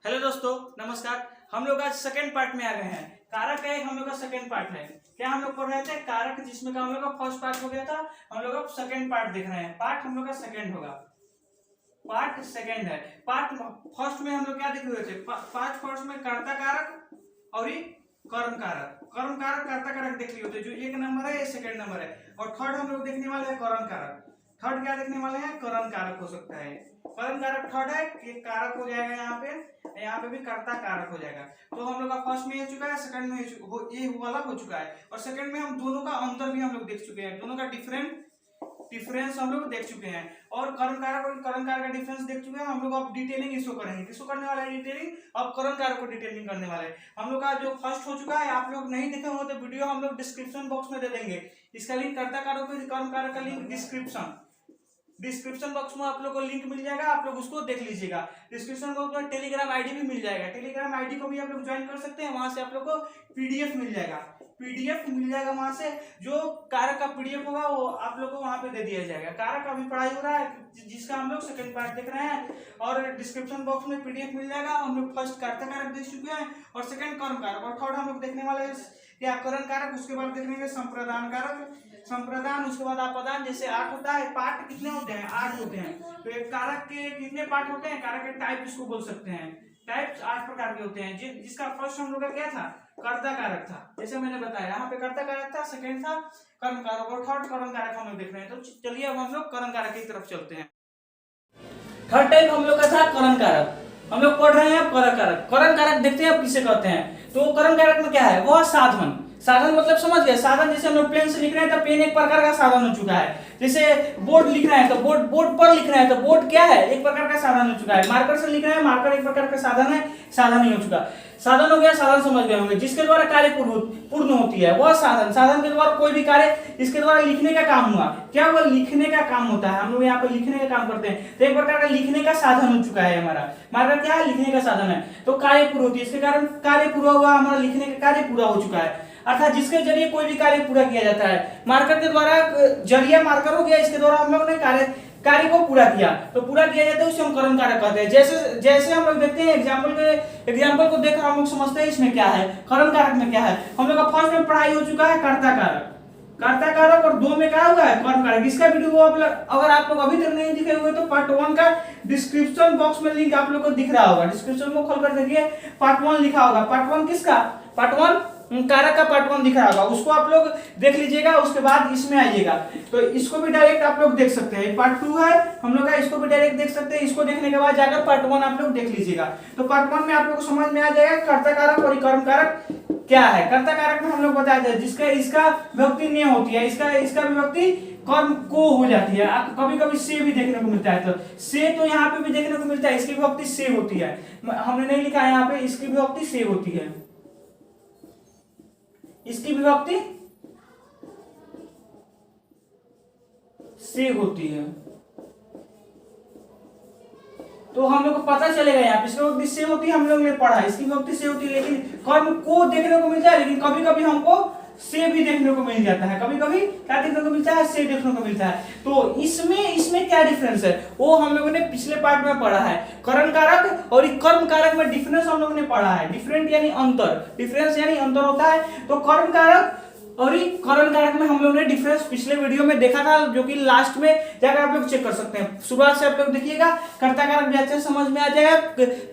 Hello दोस्तों, नमस्कार। हम लोग आज सेकंड पार्ट में आ गए हैं। कारक का एक हम लोग का सेकंड पार्ट है। क्या हम लोग पढ़ रहे थे? कारक, जिसमें का हम लोग का फर्स्ट पार्ट हो गया था। हम लोग अब सेकंड पार्ट देख रहे हैं। पार्ट हम लोग का सेकंड होगा। पार्ट सेकंड है। पार्ट फर्स्ट में हम लोग क्या देख रहे थे? पार्ट फर्स्ट में कर्ता कारक और कर्म कारक। कर्म कारक, कर्ता कारक देख लिए थे। जो एक नंबर है, ये सेकंड नंबर है। और थर्ड हम लोग देखने वाले हैं कर्म कारक। थर्ड क्या देखने वाले हैं? करण कारक हो सकता है। करण कारक थर्ड है कि कारक हो जाएगा। यहाँ पे भी कर्ता कारक हो जाएगा। तो हम लोग का फर्स्ट में हो चुका है, सेकंड में ये वाला हो चुका है, और सेकंड में हम दोनों का अंतर भी हम लोग देख चुके हैं। दोनों का डिफरेंस हम लोग देख चुके हैं। और करण कारक और करण कारक का डिफरेंस देख चुके हैं। हम लोग अब डिटेलिंग इसको करेंगे। किसको करने वाला है डिटेलिंग? अब करण कारक को डिटेलिंग करने वाले हैं। हम लोग का जो फर्स्ट हो चुका है, आप लोग नहीं देखे हो तो वीडियो हम लोग डिस्क्रिप्शन बॉक्स में दे देंगे। इसका लिंक कर्ता कारक और करण कारक का लिंक डिस्क्रिप्शन बॉक्स में आप लोग को लिंक मिल जाएगा। आप लोग उसको देख लीजिएगा। डिस्क्रिप्शन बॉक्स में टेलीग्राम आईडी भी मिल जाएगा। टेलीग्राम आईडी को भी आप लोग ज्वाइन कर सकते हैं। वहां से आप लोग को पीडीएफ मिल जाएगा। वहां से जो कारक का पीडीएफ होगा वो आप लोग को वहां पे दे दिया जाएगा। कारक अभी पढ़ाई हो रहा है, जिसका हम लोग सेकंड पार्ट देख रहे हैं। और डिस्क्रिप्शन बॉक्स में पीडीएफ मिल जाएगा। हम लोग फर्स्ट कर्ता कारक देख चुके हैं और सेकंड कर्म कारक, और थर्ड हम लोग देखने वाले हैं क्या? करण कारक। उसके बाद देखेंगे संप्रदान कारक, संप्रदान, उसके बाद अपदान। जैसे 8 होता है। पार्ट कितने होते हैं? 8 होते हैं। तो एक कारक के कितने पार्ट होते हैं? कारक के टाइप इसको बोल सकते हैं। टाइप्स 8 प्रकार के होते हैं। जिसका फर्स्ट हम लोग का क्या था? कर्ता कारक था। जैसे मैंने बताया, यहाँ पे कर्ता कारक था, सेकंड था कर्म कारक, और थर्ड करण कारक हम लोग देख रहे हैं। तो चलिए अब हम लोग करण कारक की तरफ चलते हैं। थर्ड टाइप हम लोग का था करण कारक। हम लोग पढ़ रहे हैं करण कारक। करण कारक देखते हैं अब किसे कहते हैं। तो करण कारक में क्या है? वह साधन। साधन मतलब समझ गए? साधन जैसे हम लोग पेन से लिख रहे हैं तो पेन एक प्रकार का साधन हो चुका है। जैसे बोर्ड लिख रहे हैं तो बोर्ड पर लिख रहे हैं तो बोर्ड क्या है? एक प्रकार का साधन हो चुका है। मार्कर से लिख रहे हैं, मार्कर एक प्रकार का साधन है, साधन ही हो चुका। साधन हो गया, साधन समझ गए होंगे। जिसके द्वारा कार्य पूर्ण होती है वह साधन। साधन के द्वारा कोई भी कार्य, इसके द्वारा लिखने का काम हुआ। क्या हुआ? लिखने का काम होता है। हम लोग यहाँ पे लिखने का काम करते हैं, तो एक प्रकार का लिखने का साधन हो चुका है हमारा। मार्कर क्या है? लिखने का साधन है। तो कार्य पूर्ण होती है, इसके कारण कार्य पूरा हुआ, हमारा लिखने का कार्य पूरा हो चुका है। अर्थात जिसके जरिए कोई भी कार्य पूरा किया जाता है। मार्कर के द्वारा, जरिया मार्कर हो गया, इसके द्वारा हम लोग ने कार्य को पूरा किया। तो पूरा किया जाता है उसे हम करण कारक कहते हैं। जैसे हम लोग देखते हैं एग्जांपल को देखकर हम लोग समझते हैं इसमें क्या है, करण कारक में क्या है। हम लोग का फर्स्ट में पढ़ाई हो चुका है कर्ता कारक, और 2 में क्या हुआ है? कर्म कारक। इसका वीडियो अगर आप लोग अभी तक नहीं दिखे हुए तो पार्ट 1 का डिस्क्रिप्शन बॉक्स में लिंक आप लोग को दिख रहा होगा। डिस्क्रिप्शन को खोल कर देखिए, पार्ट 1 लिखा होगा। पार्ट 1 किसका? पार्ट 1 कारक का पार्ट 1 दिख रहा होगा, उसको आप लोग देख लीजिएगा। उसके बाद इसमें आइएगा तो इसको भी डायरेक्ट आप लोग देख सकते हैं। पार्ट 2 है हम लोग का, इसको भी डायरेक्ट देख सकते हैं। इसको देखने के बाद जाकर पार्ट 1 आप लोग देख लीजिएगा। तो पार्ट 1 में आप लोग को समझ में आ जाएगा कर्ता कारक और कर्म कारक क्या है। कर्ता कारक में हम लोग बताया था जिसका इसका विभक्ति नहीं होती है, इसका विभक्ति कर्म को हो जाती है। कभी कभी से भी देखने को मिलता है। तो से तो यहाँ पे भी देखने को मिलता है, इसकी विभक्ति से होती है। हमने नहीं लिखा है यहाँ पे, इसकी विभक्ति से होती है। इसकी विभक्ति से होती है। तो हम लोग को पता चलेगा यहाँ पे इसकी विभक्ति से होती है। हम लोग ने पढ़ा इसकी विभक्ति से होती है, लेकिन कर्म को देखने को मिलता है। लेकिन कभी कभी हमको से भी देखने को मिल जाता है। कभी कभी क्या देखने को मिलता है? से देखने को मिलता है। तो इसमें क्या डिफरेंस है वो हम लोगों ने पिछले पार्ट में पढ़ा है। करण कारक और कर्म कारक में डिफरेंस हम लोगों ने पढ़ा है। डिफरेंस यानी अंतर होता है। तो कर्म कारक और करण कारक में हम लोगों ने डिफरेंस पिछले वीडियो में देखा था, जो कि लास्ट में जाकर आप लोग चेक कर सकते हैं। शुरुआत से आप लोग देखिएगा, कर्ता कारक भी अच्छे समझ में आ जाएगा,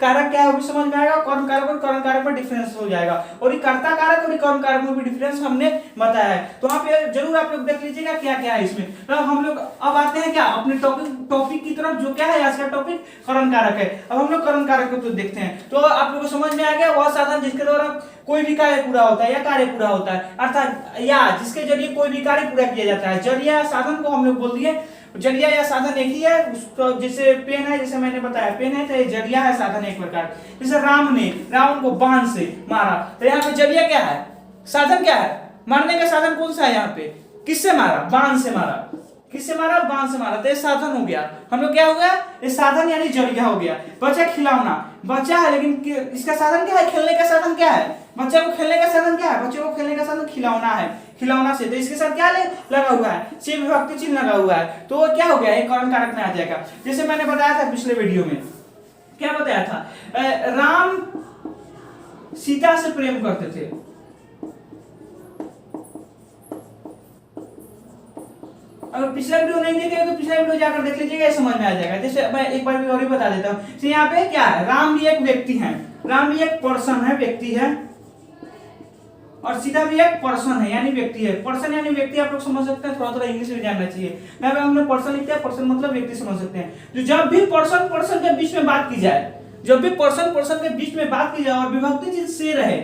कारक क्या है वो भी समझ में आएगा, कर्म कारक और करण कारक में डिफरेंस हो जाएगा। और कर्ता कारक और कर्म कारक में भी डिफरेंस हमने बताया है। तो वहां पे जरूर आप लोग देख लीजिएगा क्या क्या है इसमें। तो हम लोग अब आते हैं क्या अपने टॉपिक की तरफ, जो क्या है आज का टॉपिक करण कारक है। अब हम लोग करण कारक को देखते हैं। तो आप लोगों को समझ में आ गया वह साधन जिसके द्वारा कोई भी कार्य पूरा होता है या कार्य पूरा होता है, अर्थात या जिसके जरिए कोई भी कार्य पूरा किया जाता है। जरिया या साधन को हम लोग बोल दिए। जरिया या साधन एक ही है। उसको जैसे पेन है, जैसे मैंने बताया पेन है, तो ये जरिया है, साधन एक प्रकार। जैसे राम ने रावण को बाण से मारा, तो यहाँ पे जरिया क्या है? साधन क्या है? मारने का साधन कौन सा है? यहाँ पे किससे मारा? बाण से मारा। किससे मारा? बाण से मारा। तो ये साधन हो गया। हम लोग क्या हो गया? ये साधन यानी जरिया हो गया। बच्चा खिलौना, बच्चा है लेकिन इसका साधन क्या है? खेलने का साधन क्या है? बच्चे को खेलने का साधन क्या है? बच्चे को खेलने का साधन खिलौना है। खिलौना से, तो इसके साथ क्या लगा हुआ है? से विभक्ति चिन्ह लगा हुआ है। तो क्या हो गया? एक करण कारक में आ जाएगा। जैसे मैंने बताया था पिछले वीडियो में, क्या बताया था? राम सीता से प्रेम करते थे। अगर पिछला वीडियो नहीं देखे तो पिछला वीडियो जाकर देख लीजिएगा, समझ में आ जाएगा। जैसे मैं एक बार भी और ही बता देता हूँ। तो यहाँ पे क्या है, राम भी एक व्यक्ति है, राम भी एक पर्सन है, व्यक्ति है, और सीता भी एक पर्सन है यानी व्यक्ति है। पर्सन यानी व्यक्ति आप लोग समझ सकते हैं, थोड़ा थोड़ा इंग्लिश में जानना चाहिए। यहाँ पे हमने पर्सन लिखते हैं, पर्सन मतलब व्यक्ति समझ सकते हैं। तो जब भी पर्सन पर्सन के बीच में बात की जाए, जब भी पर्सन पर्सन के बीच में बात की जाए और विभक्ति चिन्ह से रहे,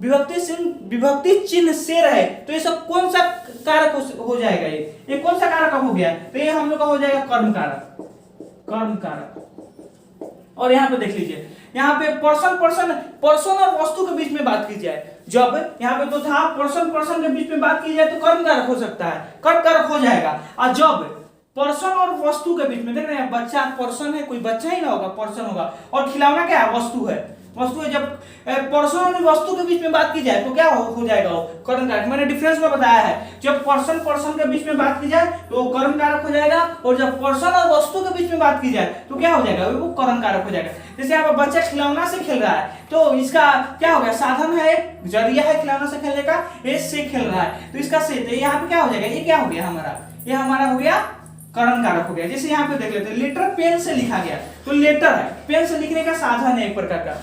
विभक्ति चिन्ह से रहे, तो ये सब कौन सा कारक हो जाएगा? ये कौन सा कारक हो गया? तो ये हम लोग का हो जाएगा कर्म कारक, कर्म कारक। और यहाँ पे देख लीजिए, यहाँ पे पर्सन पर्सन पर्सन और वस्तु के बीच में बात की जाए, जब यहाँ पे तो था पर्सन पर्सन के बीच में बात की जाए तो कर्म कारक हो सकता है, कर्म कारक हो जाएगा। और जब पर्सन और वस्तु के बीच में, देख रहे हैं बच्चा पर्सन है, कोई बच्चा ही ना होगा, पर्सन होगा, और खिलौना क्या है? वस्तु है, वस्तु है। जब पर्सन और वस्तु के बीच में बात की जाए तो क्या हो जाएगा? वो कर्म कारक। मैंने डिफरेंस में बताया है, जब पर्सन पर्सन के बीच में बात की जाए तो वो कर्म कारक हो जाएगा, और जब पर्सन और वस्तु के बीच में बात की जाए तो क्या हो जाएगा? वो कर्म कारक हो जाएगा। जैसे यहाँ पर बच्चा खिलौना से खेल रहा है, तो इसका क्या हो गया? साधन है, जरिया है खिलौना से खेलने का, ये से खेल रहा है, तो इसका से, तो यहाँ पे क्या हो जाएगा? ये क्या हो गया हमारा? ये हमारा हो गया कर्म कारक हो गया। जैसे यहाँ पे देख लेते हैं, लेटर पेन से लिखा गया, तो लेटर है, पेन से लिखने का साधन है, एक प्रकार का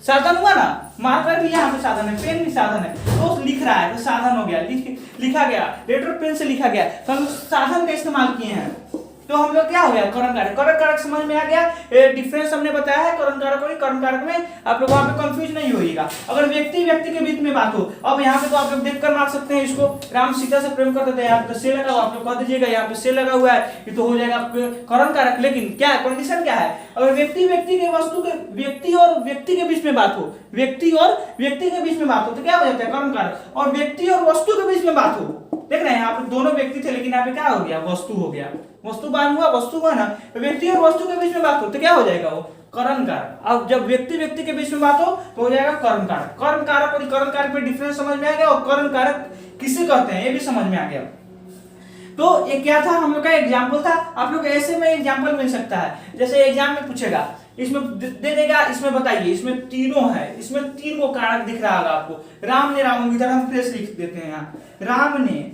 साधन हुआ ना। मार्कर भी यहाँ पे साधन है, पेन भी साधन है, तो लिख रहा है तो साधन हो गया, लिखा गया, लेटर पेन से लिखा गया, तो हम साधन का इस्तेमाल किए हैं, तो हम लोग क्या हो गया? कर्म कारक। कर्म कारक समझ में आ गया, डिफरेंस हमने बताया है कर्म कारक और कर्म कारक में, आप लोग वहां पे कंफ्यूज नहीं होइएगा। अगर व्यक्ति व्यक्ति के बीच में बात हो, अब यहाँ पे तो आप लोग देखकर मार सकते हैं इसको, राम सीता से प्रेम करते थे, यहाँ पे से लगा हुआ, आप लोग कह दीजिएगा यहाँ पे से लगा हुआ है, ये तो हो जाएगा कर्म कारक। लेकिन क्या कंडीशन क्या है? अगर व्यक्ति व्यक्ति के वस्तु के, व्यक्ति और व्यक्ति के बीच में बात हो, व्यक्ति और व्यक्ति के बीच में बात हो तो क्या हो जाता है? कर्म कारक। और व्यक्ति और वस्तु के बीच में बात हो, देख रहे हैं यहाँ पे दोनों व्यक्ति थे, लेकिन यहाँ पे क्या हो गया? वस्तु हो गया, वस्तुवान हुआ, वस्तु हुआ ना, तो व्यक्ति और वस्तु के बीच में बात हो तो क्या हो जाएगा? वो कर्म कारक। अब जब व्यक्ति व्यक्ति के बीच में बात हो तो हो जाएगा कर्म कारक। कर्म कारक और कर्म कारक में डिफरेंस समझ में आ गया, और कर्म कारक किसे कहते हैं ये भी समझ में आ गया। तो ये क्या था? हम लोग का एग्जाम्पल था। आप लोग ऐसे में एग्जाम्पल मिल सकता है, जैसे एग्जाम में पूछेगा, इसमें दे देगा, इसमें बताइए, इसमें तीनों है, इसमें तीन को कारक दिख रहा होगा आपको। राम ने रावण, इधर हम फ्रेश लिख देते हैं यहाँ, राम ने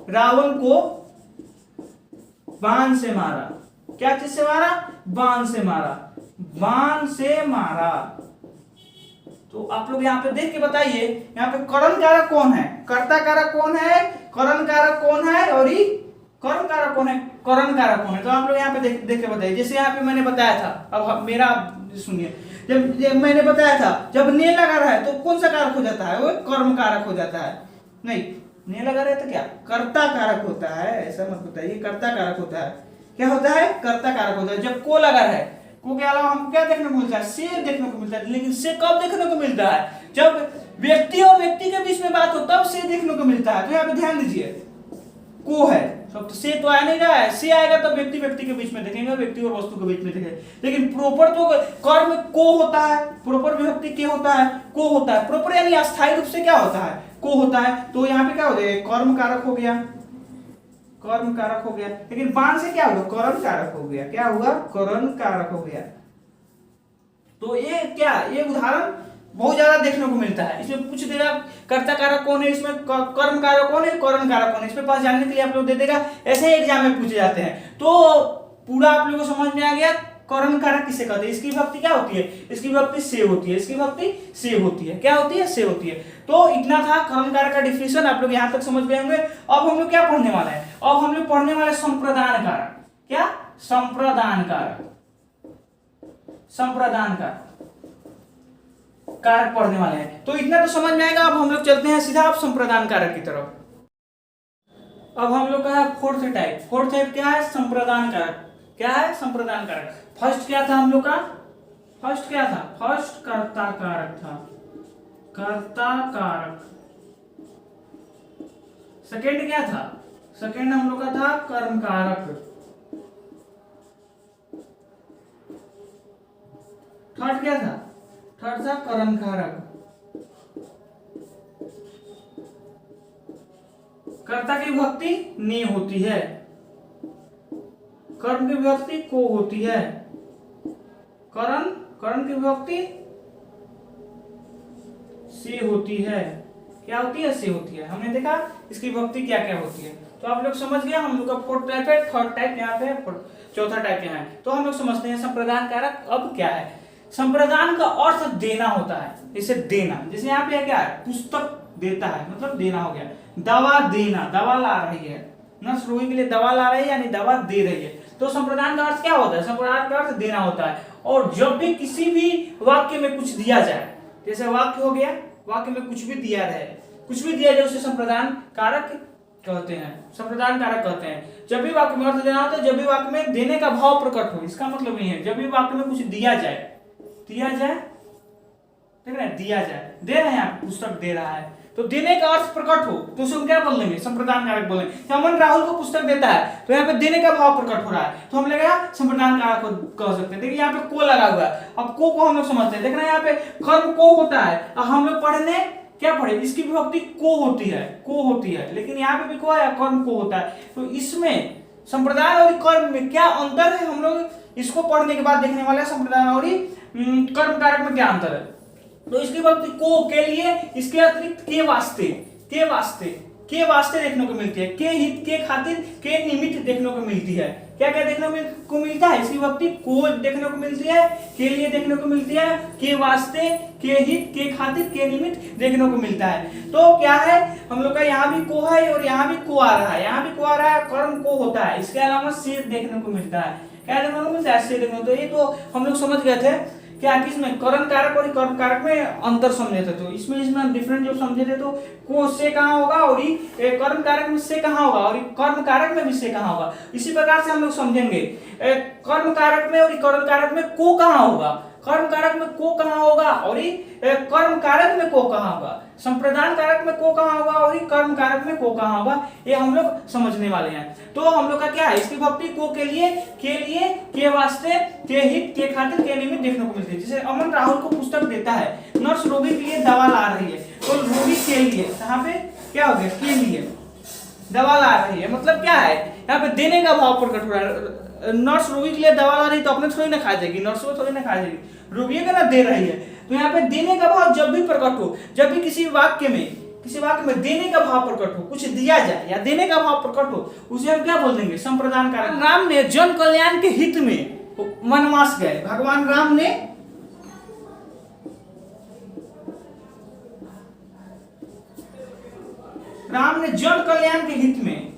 रावण को बाण से मारा। क्या चीज से मारा? बाण से मारा, बाण से मारा। तो आप लोग यहाँ पे देख के बताइए, यहाँ पे करण कारक कौन है, कर्ता कारक कौन है, करण कारक कौन है, और ये कर्म कारक कौन है, करण कारक कौन है? तो आप लोग यहाँ पे देख के बताइए। जैसे यहाँ पे मैंने बताया था, अब मेरा सुनिए, जब मैंने बताया था जब ने लगा रहा है तो कौन सा कारक हो जाता है? वो कर्म कारक हो जाता है। नहीं, ने लगा रहे तो क्या कर्ता कारक होता है? ऐसा मत बताइए, कर्ता कारक होता है। क्या होता है? कर्ता कारक होता है। जब को लगा है, को के अलावा हमको क्या देखने को मिलता है? से देखने को मिलता है। लेकिन से कब देखने को मिलता है? जब व्यक्ति और व्यक्ति के बीच में बात हो तब से देखने को मिलता है। तो यहाँ पे ध्यान दीजिए, को है सब, तो से तो आ नहीं रहा है, से आएगा तब व्यक्ति व्यक्ति के बीच में देखेंगे, व्यक्ति और वस्तु के बीच में देखेंगे। लेकिन प्रॉपर तो कर्म को होता है, प्रॉपर विभक्ति के होता है, को होता है। प्रॉपर यानी अस्थायी रूप से क्या होता है? को होता है। तो यहाँ पे क्या हो गया? कर्म कारक हो गया, कर्म कारक हो गया। लेकिन बाण से क्या होगा? करण कारक हो गया। क्या हुआ? करण कारक हो गया। तो ये क्या, ये उदाहरण बहुत ज्यादा देखने को मिलता है। इसमें पूछ देगा कर्ता कारक कौन है, इसमें कर्म कारक कौन है, करण कारक कौन है, इसमें पास जानने के लिए आप लोग दे देगा। ऐसे ही एग्जाम में पूछे जाते हैं। तो पूरा आप लोगों को समझ में आ गया करण कारक किसे कहते हैं। इसकी विभक्ति क्या होती है? इसकी विभक्ति से होती है, इसकी विभक्ति से होती है। क्या होती है? से होती है। तो इतना था करण कारक का डिफिनेशन, आप लोग यहां तक समझ गए होंगे। अब हम लोग क्या पढ़ने वाले हैं? अब हम लोग पढ़ने वाले संप्रदान कारक। क्या? संप्रदान कारक, संप्रदान कारक कारक पढ़ने वाले हैं। तो इतना तो समझ में आएगा। अब हम लोग चलते हैं सीधा अब संप्रदान कारक की तरफ। अब हम लोग का है फोर्थ टाइप। फोर्थ टाइप क्या है? संप्रदान कारक। क्या है? संप्रदान कारक। फर्स्ट क्या था हम लोग का? फर्स्ट क्या था? फर्स्ट कर्ता कारक था, कर्ता कारक। सेकंड क्या था? सेकंड हम लोग का था कर्म कारक। थर्ड क्या था? थर्ड था करण कारक। कर्ता की विभक्ति ने होती है, कर्म की विभक्ति को होती है, करण की विभक्ति से होती है। क्या होती है? से होती है। हमने देखा इसकी विभक्ति क्या क्या होती है, तो आप लोग समझ गए। हम लोग का फोर्थ टाइप है, थर्ड टाइप यहाँ पे है, चौथा टाइप यहाँ है। तो हम लोग समझते हैं संप्रदान कारक अब क्या है। संप्रदान का अर्थ देना होता है, इसे देना। जैसे यहाँ पे क्या है, पुस्तक देता है, मतलब देना हो गया। दवा देना, दवा ला रही है, नर्स रोगी के लिए दवा ला रही है यानी दवा दे रही है। तो संप्रदान का अर्थ क्या होता है? संप्रदान का अर्थ देना होता है। और जब भी किसी भी वाक्य में कुछ दिया जाए, जैसे वाक्य हो गया, वाक्य में कुछ भी दिया रहे, कुछ भी दिया जाए, उसे संप्रदान कारक कहते हैं, संप्रदान कारक कहते हैं। जब भी वाक्य में अर्थ देना होता है, जब भी वाक्य में देने का भाव प्रकट हो, इसका मतलब नहीं है जब भी वाक्य में कुछ दिया जाए, दिया जाए, देख रहे हैं, दिया जाए, दे रहे हैं, पुस्तक दे रहा है, तो देने का अर्थ प्रकट हो तो उसे हम क्या बोल देंगे? संप्रदान कारक बोलेंगे। अमन राहुल को पुस्तक देता है, तो यहाँ पे देने का भाव प्रकट हो रहा है, तो हम लगा संप्रदान कारक कह सकते हैं। देखिए यहाँ पे को लगा हुआ है, अब को हम लोग समझते हैं। देख रहे हैं यहाँ पे कर्म को होता है, अब हम लोग पढ़ने क्या पढ़े, इसकी विभक्ति को होती है, को होती है, लेकिन यहाँ पे भी को है, कर्म को होता है। तो इसमें संप्रदान और कर्म में क्या अंतर है, हम लोग इसको पढ़ने के बाद देखने वाले हैं। संप्रदान और कर्म कारक में क्या अंतर है, तो इसकी विभक्ति को, के लिए, इसके अतिरिक्त के वास्ते, के वास्ते, के वास्ते देखने को मिलती है, के हित, के खातिर, के निमित्त देखने को मिलती है। क्या क्या देखने को मिलता है? इसकी विभक्ति को देखने को मिलती है, के लिए देखने को मिलती है, के वास्ते, के हित, के खातिर, के निमित्त देखने को मिलता है। तो क्या है, हम लोग का यहाँ भी को है और यहाँ भी को आ रहा है, यहाँ भी को आ रहा है, कर्म को होता है, इसके अलावा से देखने को मिलता है। क्या देखने को मिलता है? से देखने को। तो ये तो हम लोग समझ गए थे क्या, किसमें करण कारक और कर्म कारक में अंतर समझे थे। तो इसमें डिफरेंट जो समझे थे, तो को से कहाँ होगा और कर्म कारक में से कहाँ होगा और कर्म कारक में भी से कहाँ होगा। इसी प्रकार से हम लोग समझेंगे कर्म कारक में और कर्म कारक में को कहाँ होगा, कर्म कारक में को कहाँ होगा और कर्म कारक में को कहाँ होगा, संप्रदान कारक में को कहाँ होगा और कर्म कारक में को कहाँ होगा, ये हम लोग समझने वाले हैं। तो हम लोग का क्या है, इसकी विभक्ति को, के लिए, के वास्ते, के हित, के खातिर, के निमित्त देखने को मिलती है। जैसे अमन राहुल को पुस्तक देता है, नर्स रोगी के लिए दवा ला रही है, तो रोगी के लिए, यहाँ पे क्या हो गया, के लिए दवा ला रही है, मतलब क्या है, यहाँ पे देने का भाव प्रकट हो रहा है। नर्स रोगी के लिए दवा ला रही, तो अपने थोड़ी ना खा जाएगी, नर्स को थोड़ी ना खा जाएगी, रोगी का ना दे रही है। तो यहाँ पे देने का भाव जब भी प्रकट हो, जब भी किसी वाक्य में देने का भाव प्रकट हो, कुछ दिया जाए या देने का भाव प्रकट हो, उसे हम क्या बोल देंगे? संप्रदान कारक। राम ने जन कल्याण के हित में वनवास गए, भगवान राम ने जन कल्याण के हित में,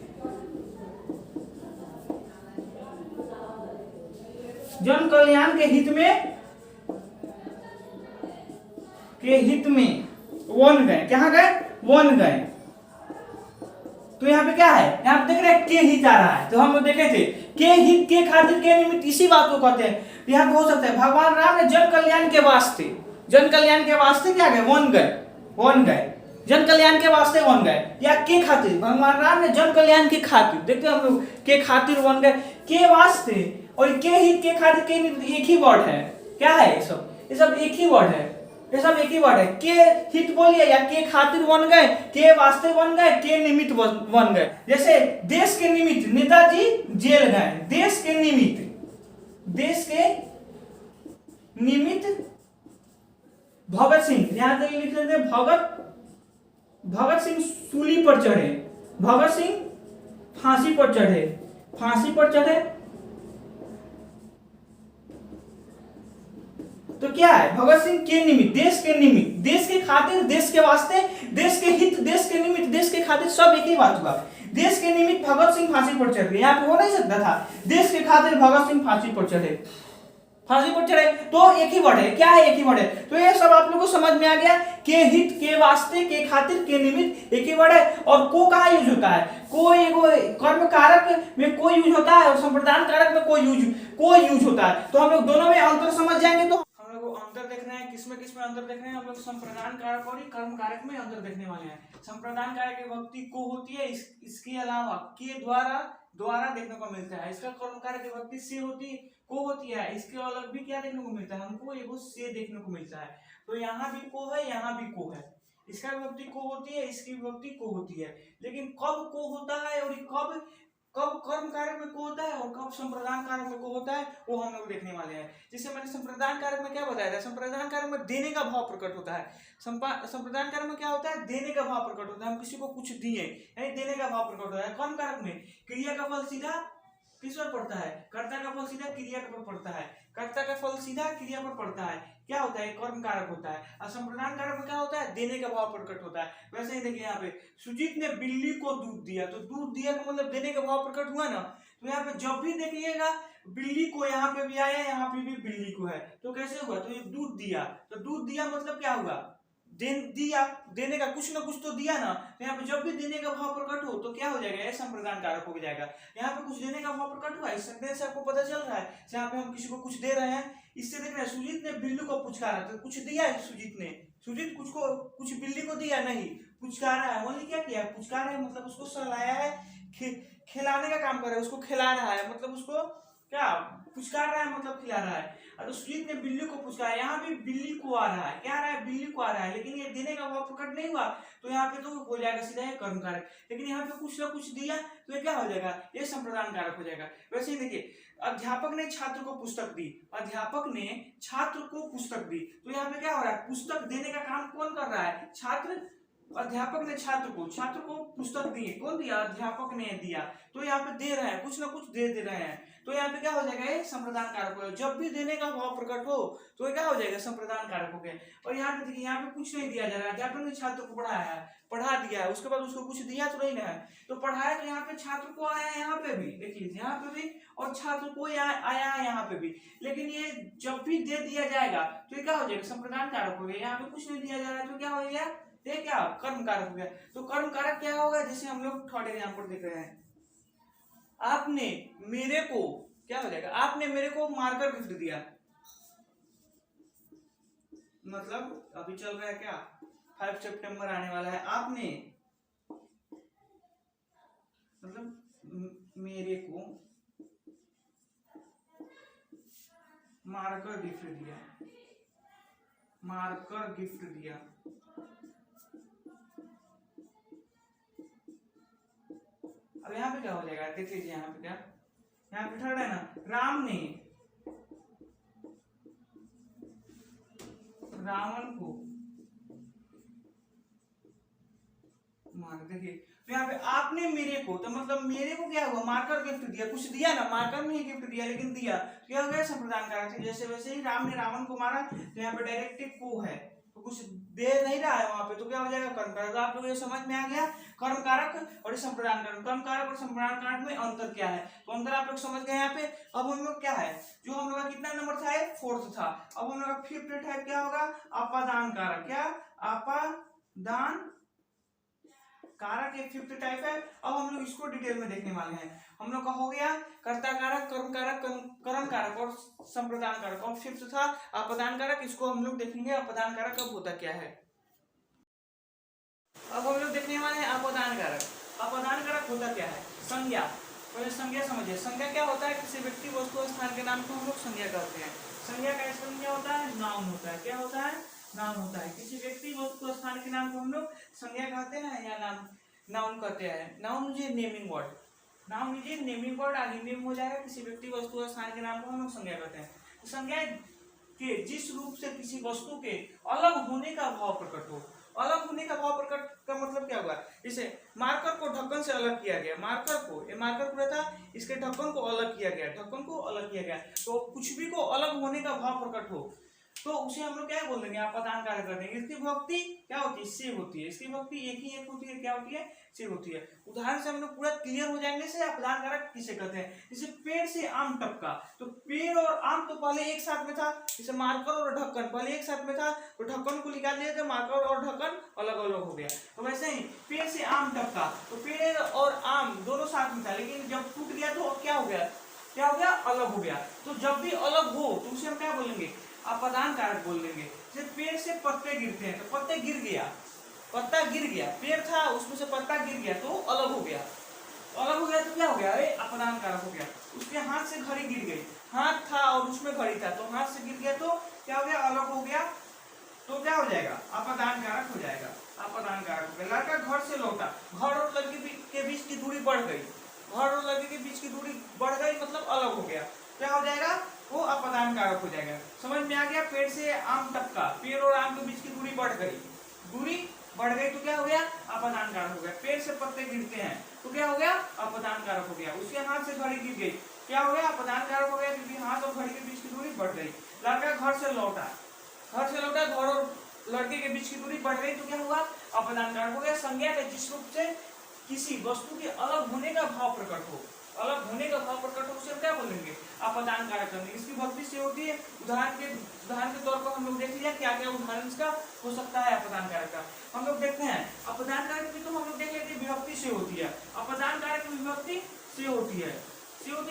जन कल्याण के हित में वन गए। कहां गए? वन गए। तो यहाँ पे क्या है, यहाँ पे देख रहे हैं के हित आ रहा है, तो हम लोग देखे थे के हित, के खातिर, के निमित्त, इसी बात को कहते हैं। यहाँ पे हो सकता है भगवान राम ने जन कल्याण के वास्ते, जन कल्याण के वास्ते क्या गए? वन गए, वन गए, जन कल्याण के वास्ते वन गए, या के खातिर, भगवान राम ने जन कल्याण के खातिर, देखते हैं हम लोग के खातिर वन गए, के वास्ते और के हित, के खातिर, के निमित्त एक ही वर्ड है। क्या है ये सब एक ही वर्ड है, ये सब एक ही वर्ड है। के हित बोलिए या के खातिर वन गए, के वास्ते वन गए, के निमित्त वन गए। जैसे देश के निमित्त नेताजी जेल गए, देश के निमित्त भगत सिंह, यहां तक लिख लेते हैं भगत सिंह सूली पर चढ़े, भगत सिंह फांसी पर चढ़े। तो क्या है? भगत सिंह के निमित्त, देश के निमित्त, देश के खातिर, देश के वास्ते, देश के हित, देश के निमित्त, देश के खातिर, सब एक ही बात हुआ। देश के निमित्त भगत सिंह फांसी पर चढ़ गए, यहाँ पे हो नहीं सकता था देश के खातिर भगत सिंह फांसी पर चढ़े, तो एक ही वर्ड है। क्या है? एक ही वर्ड है। तो ये सब आप लोगों को समझ में आ गया, के हित, के वास्ते, के खातिर, के निमित्त, एक ही वर्ड है। और को कहाँ यूज होता है? को एगो कर्म कारक में को यूज होता है और संप्रदान कारक में को यूज होता है। तो हम लोग दोनों में अंतर समझ जाएंगे। तो हम लोग अंतर देखना है, किसमें अंतर देखना है, हम लोग संप्रदान कारक और कर्म कारक में अंतर देखने वाले हैं। संप्रदान कारक की विभक्ति को होती है, इसके अलावा के द्वारा देखने को मिलता है। इसका कर्म कारक की विभक्ति से होती है, इसके अलग भी क्या देखने को मिलता है, हमको एगो से देखने को मिलता है। तो यहाँ भी को है, यहाँ भी को है, इसका विभक्ति को होती है, इसकी विभक्ति को होती है। लेकिन कब को होता है और कब कब कर्म कारक में को होता है और कब संप्रदान कारक में को होता है, वो हम लोग देखने वाले हैं। जैसे मैंने संप्रदान कारक में क्या बताया था, संप्रदान कारक में देने का भाव प्रकट होता है। संप्रदान कारक में क्या होता है, देने का भाव प्रकट होता है, हम किसी को कुछ दिए यानी देने का भाव प्रकट होता है। कर्म कारक में क्रिया का फल सीधा किस पर पड़ता है, कर्ता का फल सीधा क्रिया पर पड़ता है, कर्ता का फल सीधा क्रिया पर पड़ता है, क्या होता है, कर्म कारक होता है। और संप्रदान कारक में क्या होता है, देने का भाव प्रकट होता है। वैसे ही देखिए यहाँ पे सुजीत ने बिल्ली को दूध दिया, तो दूध दिया का मतलब देने का भाव प्रकट हुआ ना। तो यहाँ पे जब भी देखिएगा बिल्ली को, यहाँ पे भी आया, यहाँ पे भी बिल्ली को है, तो कैसे हुआ, तो ये दूध दिया, तो दूध दिया मतलब क्या हुआ, दिया, देने का कुछ ना कुछ तो दिया ना। तो यहाँ पे जब भी देने का भाव प्रकट हो तो क्या हो जाएगा, ये संप्रदान कारक हो जाएगा। यहाँ पे कुछ देने का भाव प्रकट हुआ, इस सेंटेंस से आपको पता चल रहा है यहाँ पे हम किसी को कुछ दे रहे हैं। इससे देख रहे हैं सुजीत ने बिल्ली को पुचकारा, तो कुछ दिया है सुजीत ने, सुजीत कुछ बिल्ली को दिया नहीं, पुचकारा है, ओनली क्या किया, पुचकारा है मतलब उसको सहलाया है, खिलाने का काम कर रहा है, उसको खिला रहा है, मतलब उसको क्या पुचकार रहा है, मतलब खिला रहा है। तो सुजीत ने बिल्ली को पुचकारा, यहाँ भी बिल्ली को आ रहा है, क्या आ रहा है, बिल्ली को आ रहा है, लेकिन ये देने का भाव प्रकट नहीं हुआ, तो यहाँ पे तो हो जाएगा सीधा है कर्म कारक। लेकिन यहाँ पे कुछ ना कुछ दिया तो ये क्या हो जाएगा, ये संप्रदान कारक हो जाएगा। वैसे ही देखिए अध्यापक ने छात्र को पुस्तक दी, अध्यापक ने छात्र को पुस्तक दी, तो यहाँ पे क्या हो रहा है, पुस्तक देने का काम कौन कर रहा है, छात्र। अध्यापक ने छात्र को पुस्तक दी, कौन दिया, अध्यापक ने दिया, तो यहाँ पे दे रहे हैं, कुछ ना कुछ दे रहे हैं, तो यहाँ पे क्या हो जाएगा, ये संप्रदान कारक हो। जब भी देने का भाव प्रकट हो तो ये क्या हो जाएगा, संप्रदान कारक हो गया। और यहाँ पे देखिए, यहाँ पे कुछ नहीं दिया जा रहा है, अध्यापक ने छात्र को पढ़ाया है, पढ़ा दिया है, उसके बाद उसको कुछ दिया तो नहीं है, तो पढ़ाया, तो यहाँ पे छात्र को आया है, यहाँ पे भी देख लीजिए, यहाँ पे भी, और छात्र को आया है यहाँ पे भी। लेकिन ये जब भी दे दिया जाएगा तो ये क्या हो जाएगा, संप्रदान कारक हो गया। यहाँ पे कुछ नहीं दिया जा रहा है तो क्या हो गया, ये क्या कर्म कारक हो गया। तो कर्म कारक क्या होगा, जैसे हम लोग थर्ड एग्जाम्पल देख रहे हैं, आपने मेरे को, क्या हो जाएगा, आपने मेरे को मार्कर गिफ्ट दिया, मतलब अभी चल रहा है क्या, 5 सितंबर आने वाला है, आपने मतलब मेरे को मार्कर गिफ्ट दिया, मार्कर गिफ्ट दिया। अब यहाँ पे क्या हो जाएगा, देख लीजिए यहाँ पे क्या, यहाँ पे थर्ड है ना, राम ने रावण को मार, देखिए तो यहाँ पे आपने मेरे को, तो मतलब मेरे को क्या हुआ, मार्कर गिफ्ट दिया, कुछ दिया ना, मार्कर में ही गिफ्ट दिया, लेकिन दिया क्या हो गया, संप्रदान कारक। जैसे वैसे ही राम ने रावण को मारा, तो यहाँ पे डायरेक्टिव को है, तो कुछ दे नहीं रहा है वहां पे, तो क्या हो जाएगा, कर्म कारक। आप लोग ये समझ में आ गया, कर्म कारक और संप्रदान कारक, कर्म कारक और संप्रदान कारक में अंतर क्या है, तो अंतर आप लोग समझ गए यहाँ पे। अब हम लोग क्या है, जो हम लोग का कितना नंबर था, 4th था, अब हम लोग का 5th टाइप क्या होगा, अपादान कारक, क्या अपादान कारक एक 5th टाइप है। अब हम लोग इसको डिटेल में देखने वाले हैं। हम लोग का हो गया कर्ता कारक, कर्म कारक, कर्म कारक और संप्रदान कारक, और 5th था अपदान कारक। इसको हम लोग देखेंगे अपदान कारक कब होता क्या है। अब हम लोग देखने वाले हैं अपदान कारक। अपदान कारक होता क्या है, संज्ञा, पहले संज्ञा समझिए। संज्ञा क्या होता है, किसी व्यक्ति वस्तु स्थान के नाम को हम लोग संज्ञा कहते हैं। संज्ञा का स्पेलिंग क्या होता है, नाउन होता है, क्या होता है, नाउन होता है। किसी व्यक्ति वस्तु स्थान के नाम को हम लोग संज्ञा कहते हैं या नाउन कहते हैं। नाउन मुझे नेमिंग वर्ड, नाउन मुझे नेमिंग वर्ड आगे नेम हो जाएगा। किसी व्यक्ति वस्तु स्थान के नाम को हम लोग संज्ञा कहते हैं। तो संज्ञा के जिस रूप से किसी वस्तु के अलग होने का भाव प्रकट हो, अलग होने का भाव प्रकट का मतलब क्या हुआ, जैसे मार्कर को ढक्कन से अलग किया गया, मार्कर को, ये मार्कर पूरा था, इसके ढक्कन को अलग किया गया, ढक्कन को अलग किया गया। तो कुछ भी को अलग होने का भाव प्रकट हो तो उसे हम लोग क्या बोल देंगे, अपदान कारक कर देंगे। इसकी भक्ति क्या होती है, से होती है। इसकी भक्ति एक होती है, क्या होती है, से होती है। उदाहरण से हम लोग पूरा क्लियर हो जाएंगे से अपदान कारक किसे कहते हैं। जैसे पेड़ से आम टपका, तो पेड़ और आम तो पहले एक साथ में था, जैसे मार्कर और ढक्कन पहले एक साथ में था, तो ढक्कन को निकाल दिया तो मार्कर और ढक्कन अलग अलग हो गया। तो वैसे ही पेड़ से आम टपका, तो पेड़ और आम दोनों साथ में था, लेकिन जब टूट गया तो क्या हो गया, क्या हो गया, अलग हो गया। तो जब भी अलग हो तो उसे हम क्या बोलेंगे, अपदान कारक बोल देंगे। जैसे पेड़ से पत्ते गिरते हैं, तो पत्ते गिर गया, पत्ता गिर गया, पेड़ था उसमें से पत्ता गिर गया तो अलग हो गया, अलग हो गया तो क्या हो गया, अरे अपदान कारक हो गया। उसके हाथ से घड़ी गिर गई, हाथ था और उसमें घड़ी था, तो हाथ से गिर गया तो क्या हो गया, अलग हो गया, तो क्या हो जाएगा, अपदान कारक हो जाएगा, अपदान कारक हो गया। लड़का घर से लौटा, घर और लड़की के बीच की दूरी बढ़ गई, घर और लड़के के बीच की दूरी बढ़ गई मतलब अलग हो गया, क्या हो जाएगा, वो अपदान कारक हो जाएगा। समझ में आ गया। पेड़ से आम टपका, पेड़ और आम के बीच की दूरी बढ़ गई, दूरी बढ़ गई तो क्या हो गया, अपदान कारक हो गया। पेड़ से पत्ते गिरते हैं तो क्या हो गया, अपदान कारक हो गया। उसके हाथ से घड़ी गिर गई, क्या हो गया, अपदान कारक हो गया, क्योंकि हाथ और घड़ी के बीच की दूरी बढ़ गई। लड़का घर से लौटा, घर और लड़के के बीच की दूरी बढ़ गई तो क्या हुआ, अपदान कारक हो गया। संज्ञा के जिस रूप से किसी वस्तु के अलग होने का भाव प्रकट हो, अलग होने का भाव प्रकट हो, उसे क्या बोलेंगे, अपदान कारक करने। इसकी विभक्ति से होती है। उदाहरण के तौर पर हम लोग देख लिया क्या क्या उदाहरण इसका हो सकता है अपदान कारक का। हम लोग देखते हैं अपदान कारक भी तो हम लोग देख लेते हैं विभक्ति से होती है, अपदान कारक की विभक्ति से होती है,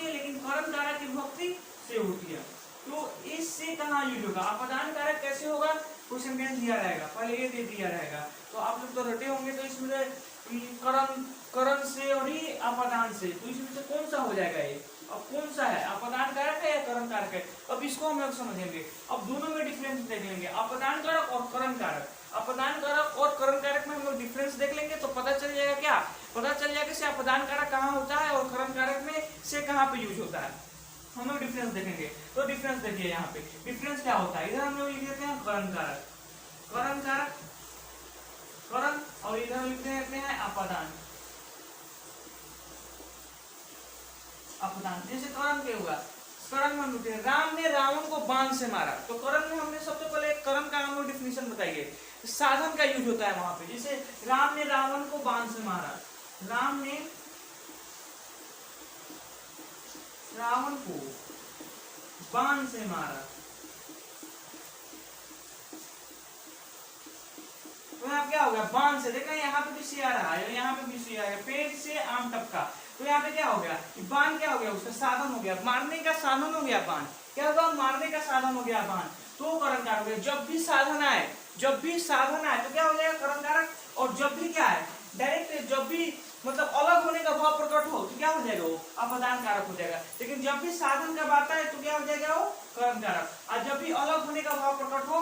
लेकिन करण कारक की विभक्ति से होती है। तो इससे कहाँ यूज होगा, अपदान कारक कैसे होगा, क्वेश्चन में दिया रहेगा, पहले ये दे दिया रहेगा। तो आप लोग तो रटे होंगे, तो इसमें करण से और ही अपदान से, तो इसमें से कौन सा हो जाएगा ये, अब कौन सा है, अपदान कारक है या करण कारक है। अब इसको हम लोग समझेंगे। अब दोनों में डिफरेंस देख लेंगे, अपदान कारक और करण कारक। अपदान कारक और करण कारक में हम लोग डिफरेंस देख लेंगे तो पता चल जाएगा, क्या पता चल जाएगा कि अपदान कारक कहाँ होता है और करण कारक में से कहाँ पे यूज होता है। हम लोग डिफरेंस देखेंगे। तो डिफरेंस देखिए, यहाँ पे डिफरेंस क्या होता है, इधर हम लोग लिख देते हैं करण कारक, करण, और इधर लिख देते हैं अपदान। जैसे करण के हुआ, करण में हम लिखते हैं राम ने रावण को बाण से मारा। तो करण में हमने सबसे पहले करण का हम लोग डिफिनेशन बताइए, साधन का यूज होता है वहां पे। जैसे राम ने रावण को बाण से मारा, राम ने रावण को बाण से मारा, तो यहाँ क्या होगा, बाण से, देखा यहाँ पे भी सी आ रहा है, यहाँ पे भी सी आ रहा है, पेड़ से आम टपका, तो यहाँ पे क्या हो गया, बाण क्या हो गया, उसका साधन हो गया, मारने का साधन हो गया बाण, क्या होगा, मारने का साधन हो गया बाण, तो करण कारक हो गया। जब भी साधन आए तो क्या हो जाएगा, करण कारक। और जब भी क्या है, डायरेक्ट जब भी मतलब अलग होने का भाव प्रकट हो तो क्या हो जाएगा, वो अपदान कारक हो जाएगा। लेकिन जब भी साधन का बात है तो क्या हो जाएगा, वो करण कारक। और जब भी अलग होने का भाव प्रकट हो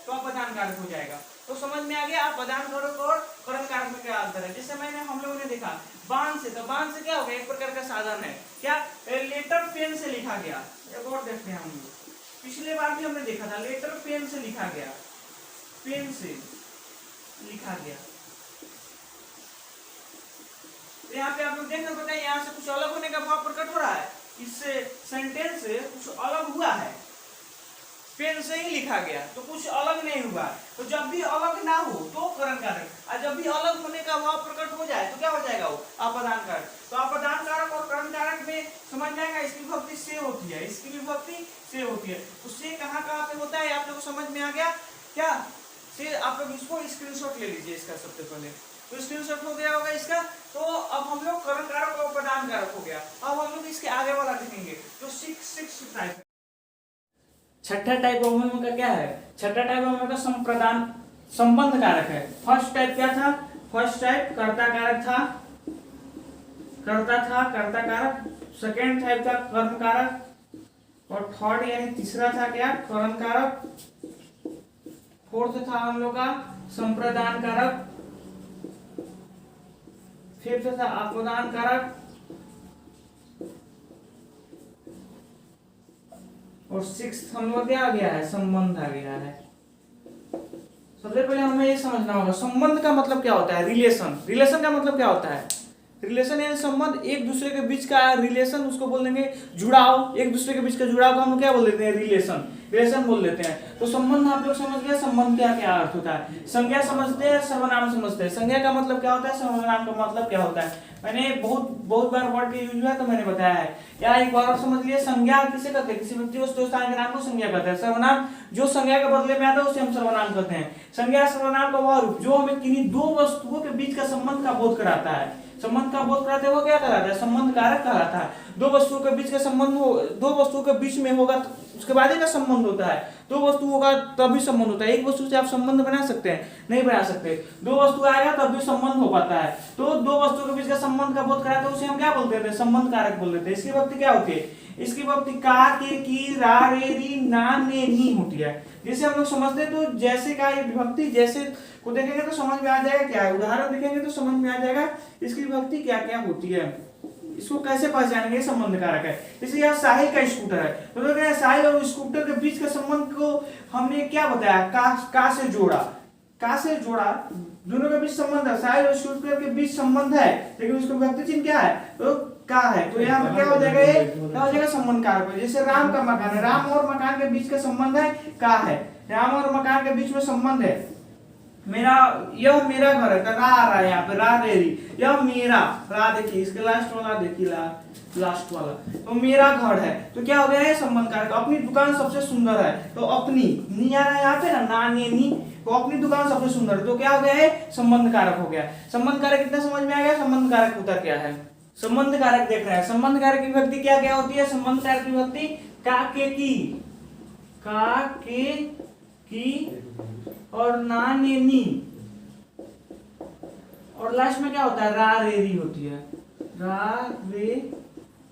तो अपदान कारक हो जाएगा। तो समझ में आ गया अपदान कारक और करण कारक में क्या अंतर है। जैसे मैंने हम लोगों ने देखा बाण से, तो बाण से क्या हो गया, एक प्रकार का साधन है, क्या लेटर पेन से लिखा गया। एक और देखते हैं हम लोग, पिछले बार भी हमने देखा था, लेटर पेन से लिखा गया, पेन से लिखा गया। तो यहाँ पे आप लोग देख रहे हैं, यहाँ से कुछ अलग होने का भाव प्रकट हो रहा है, इससे सेंटेंस से कुछ अलग हुआ है, पेन से ही लिखा गया तो कुछ अलग नहीं हुआ। तो जब भी अलग ना हो तो करण कारक, और जब भी अलग होने का भाव प्रकट हो जाए तो क्या हो जाएगा, वो अपदान कारक। तो अपदान कारक और करण कारक में समझ में आएगा, इसकी विभक्ति से होती है, इसकी विभक्ति से होती है। तो से कहाँ पे होता है, आप लोग समझ में आ गया क्या, से आप लोग इसको स्क्रीनशॉट ले लीजिए इसका सबसे पहले, तो स्क्रीनशॉट हो गया होगा इसका। तो अब हम लोग करण कारक और अपदान कारक हो गया। अब हम लोग इसके आगे वाला देखेंगे, तो सिक्स टाइप, छठा टाइप ऑफ होमो का क्या है, छठा टाइप ऑफ होमो का संप्रदान संबंध कारक है। फर्स्ट टाइप क्या था, फर्स्ट टाइप कर्ता कारक था, कर्ता कारक। सेकेंड टाइप था कर्म कारक, और थर्ड यानी तीसरा था क्या, करण कारक। फोर्थ था हम लोग का संप्रदान कारक, फिफ्थ था अपदान कारक, और सिक्स्थ हम लोग क्या आ गया है, संबंध आ गया है। सबसे पहले हमें ये समझना होगा संबंध का मतलब क्या होता है, रिलेशन का मतलब क्या होता है, रिलेशन यानी संबंध, एक दूसरे के बीच का रिलेशन, उसको बोल देंगे जुड़ाव, एक दूसरे के बीच का जुड़ाव को हम लोग क्या बोल देते हैं, रिलेशन बोल देते हैं। तो संबंध आप लोग समझ गए, संबंध क्या क्या अर्थ होता है, संज्ञा समझते हैं, सर्वनाम समझते हैं। संज्ञा का मतलब क्या होता है, सर्वनाम का मतलब क्या होता है, मैंने बहुत बार वर्ड का यूज हुआ तो मैंने बताया है। या एक बार और समझ लिए, संज्ञा किसे कहते हैं, किसी व्यक्ति वस्तु स्थान के नाम को संज्ञा कहते हैं। सर्वनाम जो संज्ञा के बदले में आता है उसे हम सर्वनाम कहते हैं। संज्ञा सर्वनाम का वह रूप जो हमें किन्हीं दो वस्तुओं के बीच का संबंध का बोध कराता है, संबंध का बोध कराते वो क्या कहलाता है, संबंध कारक कहलाता है। दो वस्तुओं के बीच का संबंध हो, दो वस्तुओं के बीच में होगा उसके बाद ही का संबंध होता है, दो वस्तु होगा तभी संबंध होता है। एक वस्तु से आप संबंध बना सकते हैं, नहीं बना सकते, दो वस्तु आएगा तब भी संबंध हो पाता है। तो दो वस्तुओं के बीच का संबंध का बोध कराते हैं उसे हम क्या बोलते हैं, संबंध कारक बोल देते हैं। इसकी विभक्ति क्या होती है, इसकी विभक्ति का, के, की, रा, रे, री, ना, ने, नी होती है। जैसे हम लोग समझते हैं तो जैसे का ये विभक्ति जैसे को देखेंगे तो समझ में आ जाएगा क्या है, उदाहरण देखेंगे तो समझ में आ जाएगा इसकी विभक्ति क्या क्या होती है, इसको कैसे पहचानेंगे। संबंध कारक है। जैसे यहाँ साहिल का स्कूटर है तो देख रहे हैं साहिल और स्कूटर के बीच के संबंध को हमने क्या बताया, का से जोड़ा, का से जोड़ा, दोनों के बीच संबंध है, साहिल और स्कूटर के बीच संबंध है, लेकिन उसका विभक्ति चिन्ह क्या है, तो का है। तो यहाँ पर क्या हो जाएगा, ये क्या हो जाएगा, संबंध कारक है। जैसे राम का मकान है, राम और मकान के बीच का संबंध है का है, राम और मकान के बीच में संबंध है। मेरा, यह मेरा घर है, रा आ रहा है यहाँ पे, रा रे री, यह मेरा, रा देखिए इसके लास्ट वाला देखिए, लास्ट वाला, तो मेरा घर है, तो क्या हो गया है, संबंध कारक। अपनी दुकान सबसे सुंदर है, तो अपनी, नी आ रहा है यहाँ पे ना ने नी, तो अपनी दुकान सबसे सुंदर है, तो क्या हो गया है, संबंध कारक हो गया। संबंध कारक कितना समझ में आ गया, संबंध कारक होता क्या है। संबंध कारक देख रहे हैं, संबंध कारक की विभक्ति क्या क्या होती है, संबंध कारक की विभक्ति का, के, की, का, के, की और ना, ने, नी, और लास्ट में क्या होता है, रा, रे, री होती है, रा, रे,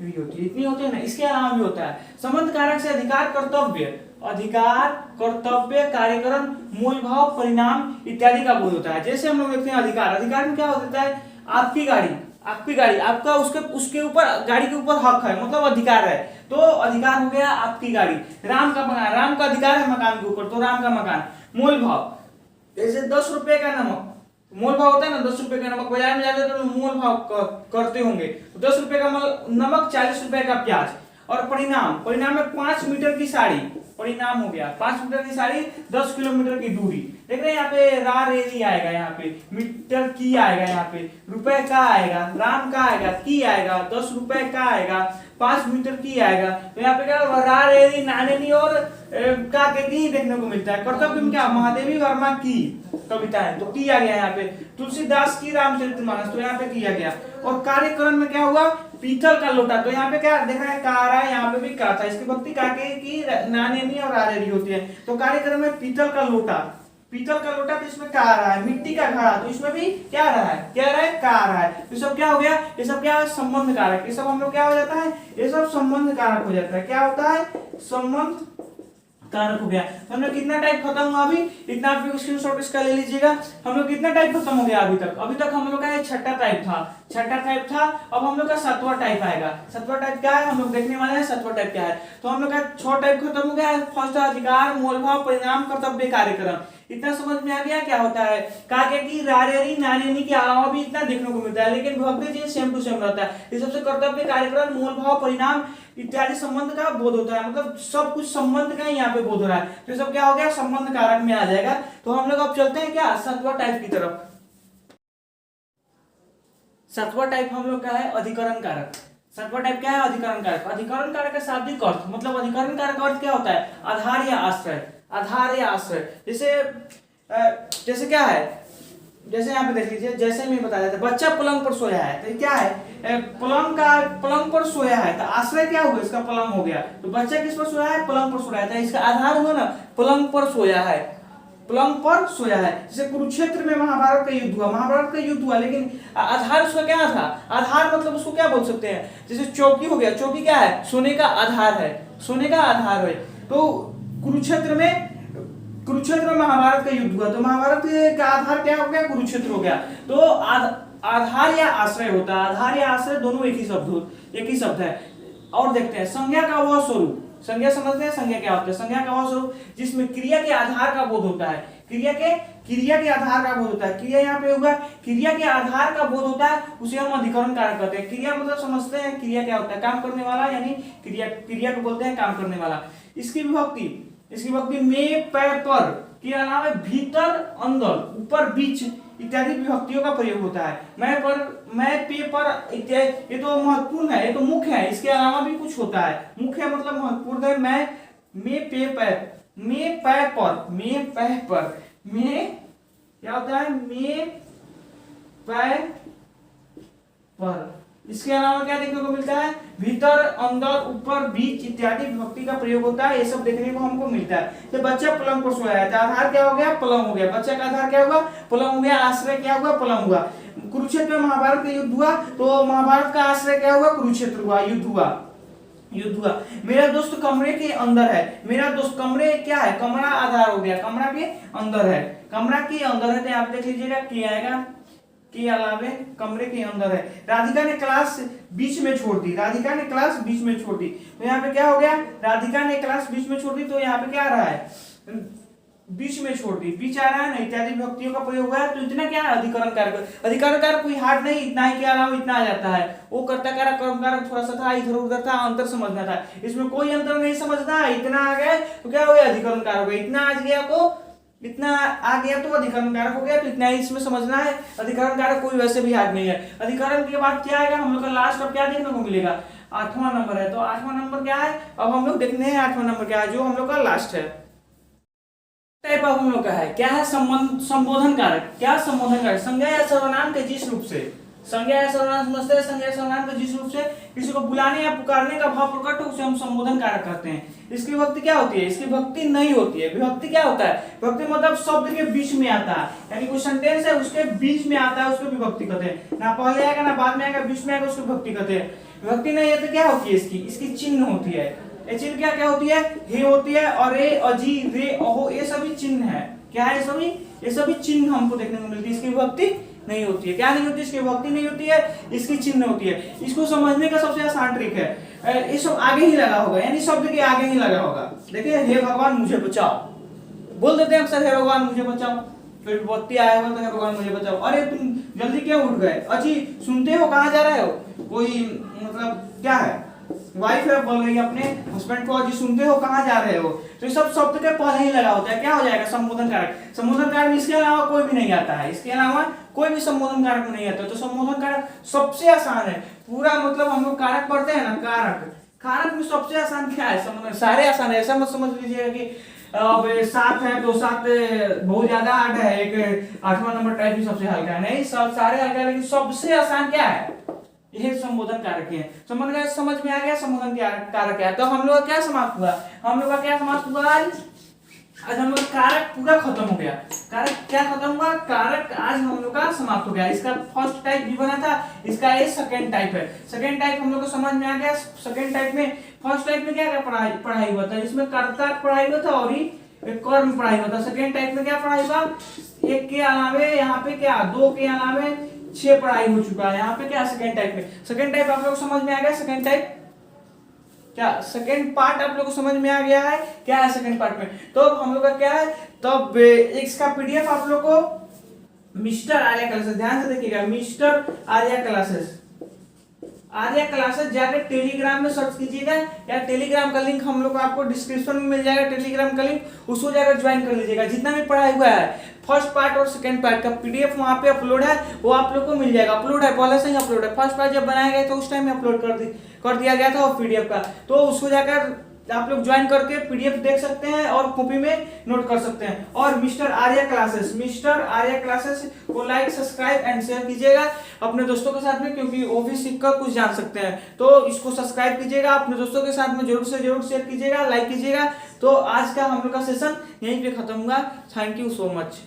री होती है, इतनी होती है ना। इसके अलावा भी होता है संबंध कारक से अधिकार, कर्तव्य, अधिकार, कर्तव्य, कार्यकरण, मूल भाव, परिणाम इत्यादि का बोध होता है। जैसे हम लोग देखते हैं अधिकार, अधिकार में क्या होता है, आपकी गाड़ी, आपकी गाड़ी, आपका उसके ऊपर, गाड़ी के ऊपर हक है, मतलब अधिकार है, तो अधिकार हो गया आपकी गाड़ी। राम का मकान, राम का अधिकार है मकान के ऊपर, तो राम का मकान। मूल भाव, जैसे 10 रुपए का नमक, मोल भाव होता है ना, 10 रुपए का नमक बाजार में जाते तो मोल भाव करते होंगे, तो 10 रुपए का नमक, 40 रुपए का प्याज। और परिणाम, परिणाम में 5 मीटर की साड़ी, परिणाम हो गया 5 मीटर की साड़ी, 10 किलोमीटर की दूरी। देख रहे हैं यहाँ पे रा, रे, री आएगा, यहाँ पे मीटर की आएगा, यहाँ पे रुपए का आएगा, राम का आएगा, की आएगा, 10 रुपए का आएगा, 5 मीटर की आएगा, तो यहाँ पे क्या रा, रे, री, नाने, नी और का के की देखने को मिलता है। कर्तव्य में क्या, महादेवी वर्मा की कविता है, तो की आ गया यहाँ पे। तुलसीदास की रामचरितमानस, तो यहाँ पे किया गया। और कार्यक्रम में क्या हुआ, पीतल का लोटा, तो यहाँ पे क्या देख रहे हैं, का आ रहा है, यहाँ पे भी का था, इसकी भक्ति का के की, नाने नी और रारेरी होती है। तो कार्यक्रम में पीतल का लोटा, पीतल का लोटा, तो इसमें का आ रहा है। मिट्टी का घड़ा, तो इसमें भी क्या आ रहा है, क्या आ रहा है, का आ रहा है। तो सब क्या हो गया, ये सब क्या है, संबंध कारक। ये सब हम लोग क्या हो जाता है, ये सब संबंध कारक हो जाता है। क्या होता है, संबंध कारक हो गया। तो हम लोग कितना टाइप खत्म हुआ अभी, इतना आप लोग स्क्रीनशॉट इसका ले लीजिएगा। हम लोग कितना टाइप खत्म हो गया अभी तक, अभी तक हम लोग का छठा टाइप था, छठा टाइप था। अब हम लोग का 7वां टाइप आएगा। 7वां टाइप क्या है, हम लोग देखने वाले हैं 7वां टाइप क्या है। तो हम लोग का 6 टाइप खत्म हो गया है। फर्स्ट अधिकार, मोल भाव, परिणाम, कर्तव्य, कार्यक्रम। इतना समझ में आ गया क्या होता है। काके की, रारेरी, नानेनी के अलावा भी इतना देखने को मिलता है, लेकिन विभक्ति चीज सेम टू सेम रहता है। इस सबसे कर्तव्य, कार्यक्रम, मोल भाव, परिणाम इत्यादि संबंध का बोध होता है, मतलब सब कुछ संबंध का ही यहाँ पे बोध हो रहा है। तो सब क्या हो गया, संबंध कारक में आ जाएगा। तो हम लोग अब चलते हैं क्या 7वां टाइप की तरफ। 7वां टाइप हम लोग का है अधिकरण कारक। 7वां टाइप क्या है, अधिकरण कारक। अधिकरण कारक का शाब्दिक अर्थ, मतलब अधिकरण कारक अर्थ क्या होता है, आधार या आश्रय, आधार या आश्रय। जैसे क्या है, जैसे यहाँ पे देख लीजिए, जैसे मैं बता देता, बच्चा पलंग पर सोया है, तो क्या है, पलंग पर सोया है, तो आश्रय क्या होगा, इसका पलंग हो गया। तो बच्चा किस पर सोया है, पलंग पर सोया है, तो इसका आधार हुआ ना, पलंग पर सोया है, पलंग पर सोया है। जैसे कुरुक्षेत्र में महाभारत का युद्ध हुआ, महाभारत का युद्ध हुआ, लेकिन आधार उसका क्या था, आधार मतलब उसको क्या बोल सकते हैं, जैसे चौकी हो गया, चौकी क्या है, सोने का आधार है, सोने का आधार है। तो कुरुक्षेत्र में महाभारत का युद्ध हुआ, तो महाभारत का आधार क्या हो गया, कुरुक्षेत्र हो गया। तो आधार या आश्रय होता है, आधार या आश्रय दोनों एक ही शब्द है। और देखते हैं संज्ञा का वह स्वरूप, संज्ञा समझते हैं, संज्ञा क्या होता है, संज्ञा का वह स्वरूप जिसमें क्रिया के आधार का बोध होता है, क्रिया के आधार का बोध होता है। क्रिया यहाँ पे होगा, क्रिया के आधार का बोध होता है, उसे हम अधिकरण कारक कहते हैं। क्रिया मतलब समझते हैं, क्रिया क्या होता है, काम करने वाला, यानी क्रिया को बोलते हैं काम करने वाला। इसकी विभक्ति में, पर के अलावा भीतर, अंदर, ऊपर, बीच इत्यादि विभक्तियों का प्रयोग होता है। मैं, पे, पर इत्यादि, ये तो महत्वपूर्ण है, ये तो मुख्य है। इसके अलावा भी कुछ होता है, मुख्य मतलब महत्वपूर्ण है। मैं, पे, पर, में, पै, पर, में, पै, पर, में क्या होता है, में, पै, पर। इसके अलावा क्या देखने को मिलता है, भीतर, अंदर, ऊपर, बीच इत्यादि विभक्ति का प्रयोग होता है। ये सब देखने को हमको मिलता है। तो बच्चा पलंग पर सोया है, तो आधार क्या हो गया, पलंग हो गया। बच्चा का आधार क्या हुआ, पलंग हो गया। आश्रय क्या हुआ, पलंग हुआ। कुरुक्षेत्र में महाभारत का युद्ध हुआ, तो महाभारत का आश्रय क्या हुआ, कुरुक्षेत्र हुआ, युद्ध हुआ। युद्ध हुआ। मेरा दोस्त कमरे के अंदर है, मेरा दोस्त कमरे क्या है, कमरा आधार हो गया, कमरा के अंदर है, कमरा के अंदर है तो आप देख लीजिएगा क्या आएगा, के अलावे कमरे के अंदर है। राधिका ने क्लास बीच में छोड़ दी, राधिका ने क्लास बीच में छोड़ दी, तो यहाँ पे क्या हो गया, राधिका ने क्लास बीच में छोड़ दी, तो यहाँ पे क्या आ रहा है, बीच में छोड़ दी, बीच आ रहा है ना, इत्यादि विभक्तियों का प्रयोग हुआ है, तो इतना क्या है अधिकरण कारक, अधिकरण कारक कोई हार्ड नहीं, इतना ही के अलावा इतना आ जाता है। वो कर्ता कारक कर्म कारक थोड़ा सा था, इधर उधर था, अंतर समझना था, इसमें कोई अंतर नहीं समझना, इतना आ गया तो क्या हो गया अधिकरण कारक हो गया, इतना आ गया को इतना आ गया तो अधिकरण कारक हो गया, तो इतना ही इसमें समझना है। अधिकरण कारक कोई वैसे भी हार्ड नहीं है। अधिकरण के बाद क्या आएगा हम लोग का लास्ट अब क्या देखने को मिलेगा, 8वां नंबर है, तो 8वां नंबर क्या है, अब हम लोग देखने हैं 8वां नंबर क्या है, जो हम लोग का लास्ट है। टाइप ऑफ हम लोग का है क्या है, संबंध संबोधन कारक, क्या संबोधन कारक, संज्ञा या सर्वनाम के जिस रूप से, संज्ञा या सर्वनाम समझते हैं, संज्ञा या सर्वनाम के जिस रूप से किसी को बुलाने या पुकारने का भाव प्रकट हो उसे हम संबोधन कारक कहते हैं। इसकी विभक्ति क्या होती है, इसकी विभक्ति नहीं होती है। विभक्ति क्या होता है, विभक्ति मतलब शब्द के बीच में आता है, यानी कोई सेंटेंस है उसके बीच में आता है उसको विभक्ति कहते हैं, ना पहले आएगा ना बाद में आएगा, बीच में आएगा उसको विभक्ति कहते हैं। विभक्ति नहीं है तो क्या होती है, इसकी इसकी चिन्ह होती है, ये चिन्ह क्या क्या होती है, हे होती है, और ए अजी रे अहो ये सभी चिन्ह है, क्या है सभी, ये सभी चिन्ह हमको देखने को मिलती है। इसकी विभक्ति नहीं होती है, क्या नहीं होती, इसकी विभक्ति नहीं होती है, इसकी चिन्ह होती है। इसको समझने का सबसे आसान ट्रिक है, ये सब आगे ही लगा होगा, यानी शब्द के आगे ही लगा होगा। देखिए हे भगवान मुझे बचाओ, बोल देते हैं अक्सर हे भगवान मुझे बचाओ, फिर विभक्ति आया हुआ तो हे भगवान मुझे बचाओ, अरे तुम जल्दी क्यों उठ गए, अजी सुनते हो कहाँ जा रहे हो, कोई मतलब क्या है वाइफ है बोल रही है अपने हस्बैंड को, अजी सुनते हो कहाँ जा रहे हो, तो ये सब शब्द के पहले ही लगा होता है, क्या हो जाएगा संबोधन कारक। संबोधन कारक इसके अलावा कोई भी नहीं आता है, इसके अलावा कोई भी संबोधन कारक नहीं आता, तो संबोधन कारक सबसे आसान है। पूरा मतलब हम लोग कारक पढ़ते हैं ना, कारक कारक में सबसे आसान क्या है, संबोधन सारे आसान है, ऐसा मत समझ लीजिएगा कि अब 7 है तो 7 बहुत ज्यादा हार्ड है, एक 8वां नंबर टाइप भी सबसे हल्का है, नहीं सब सारे हल्का है, लेकिन सबसे आसान क्या है, यह संबोधन कारक है। संबोधन कारक समझ में आ गया, संबोधन कारक क्या है, तो हम लोग का क्या समाप्त हुआ, हम लोग का क्या समाप्त हुआ आज हम लोग कारक पूरा खत्म हो गया। कारक क्या खत्म हुआ, कारक आज हम लोग का समाप्त हो गया। इसका फर्स्ट टाइप भी बना था, इसका ये सेकंड टाइप है। सेकंड टाइप हम लोग को समझ में आ गया। सेकंड टाइप में फर्स्ट टाइप में क्या क्या पढ़ाई हुआ था, इसमें कर्ता पढ़ाई हुआ था और ही कर्म पढ़ाई हुआ था। सेकंड टाइप में क्या पढ़ाई हुआ, एक के अलावे यहाँ पे क्या 2 के अलावे 6 पढ़ाई हो चुका है। यहाँ पे क्या सेकंड टाइप में, सेकंड टाइप आप लोग समझ में आ गया। सेकंड टाइप क्या, सेकंड पार्ट आप लोग को समझ में आ गया है क्या है सेकंड पार्ट में। तो अब हम लोग का क्या है, तब इसका पीडीएफ आप लोग को मिस्टर आर्या क्लासेस, ध्यान से देखिएगा, mister Arya classes, Arya classes जाकर टेलीग्राम में सर्च कीजिएगा, या टेलीग्राम का लिंक हम लोग को आपको डिस्क्रिप्शन में मिल जाएगा, टेलीग्राम का लिंक, उसको जाकर ज्वाइन कर लीजिएगा। जितना भी पढ़ाई हुआ है फर्स्ट पार्ट और सेकंड पार्ट का पीडीएफ वहां पे अपलोड है, वो आप लोग को मिल जाएगा। अपलोड है, पहले से ही अपलोड है। फर्स्ट पार्ट जब बनाया गया तो उस टाइम में अपलोड कर दिया गया था वो पीडीएफ का, तो उसको जाकर आप लोग ज्वाइन करके पीडीएफ देख सकते हैं और कॉपी में नोट कर सकते हैं। और मिस्टर आर्या क्लासेस को लाइक सब्सक्राइब एंड शेयर कीजिएगा अपने दोस्तों के साथ में, क्योंकि वो भी सीखकर कुछ जान सकते हैं। तो इसको सब्सक्राइब कीजिएगा, अपने दोस्तों के साथ में जरूर से जरूर शेयर कीजिएगा, लाइक कीजिएगा। तो आज का हम लोग का सेशन यहीं पे खत्म हुआ। Thank you so much.